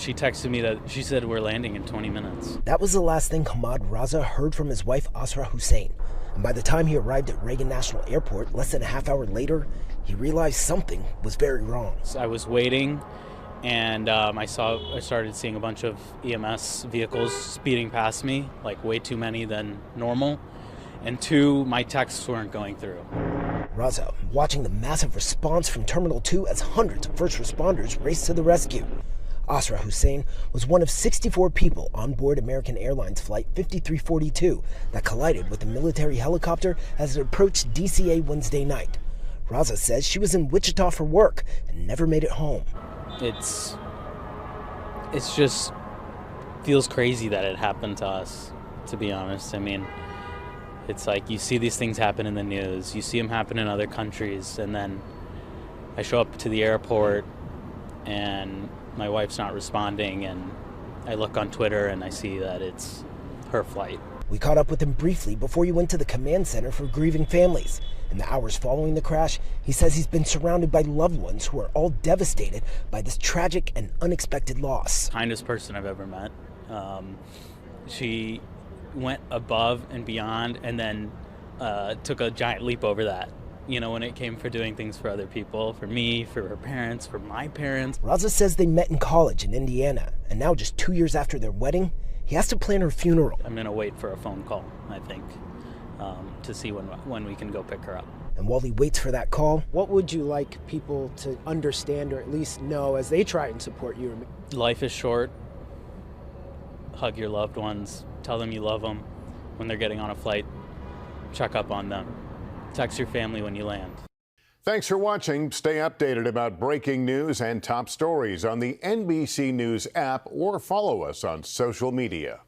She texted me that she said we're landing in 20 minutes. That was the last thing Hamaad Raza heard from his wife, Asra Hussein. And by the time he arrived at Reagan National Airport, less than a half hour later, he realized something was very wrong. So I was waiting, and I started seeing a bunch of EMS vehicles speeding past me, like way too many than normal. And two, my texts weren't going through. Raza watching the massive response from Terminal 2 as hundreds of first responders raced to the rescue. Asra Hussein was one of 64 people on board American Airlines Flight 5342 that collided with a military helicopter as it approached DCA Wednesday night. Raza says she was in Wichita for work and never made it home. It's just feels crazy that it happened to us, to be honest. I mean, it's like you see these things happen in the news, you see them happen in other countries, and then I show up to the airport and my wife's not responding, and I look on Twitter and I see that it's her flight. We caught up with him briefly before he went to the command center for grieving families. In the hours following the crash, he says he's been surrounded by loved ones who are all devastated by this tragic and unexpected loss. Kindest person I've ever met. She went above and beyond, and then took a giant leap over that. You know, when it came for doing things for other people, for me, for her parents, for my parents. Raza says they met in college in Indiana, and now just 2 years after their wedding, he has to plan her funeral. I'm gonna wait for a phone call, I think, to see when we can go pick her up. And while he waits for that call, what would you like people to understand or at least know as they try and support you? Life is short. Hug your loved ones. Tell them you love them. When they're getting on a flight, check up on them. Text your family when you land. Thanks for watching. Stay updated about breaking news and top stories on the NBC News app or follow us on social media.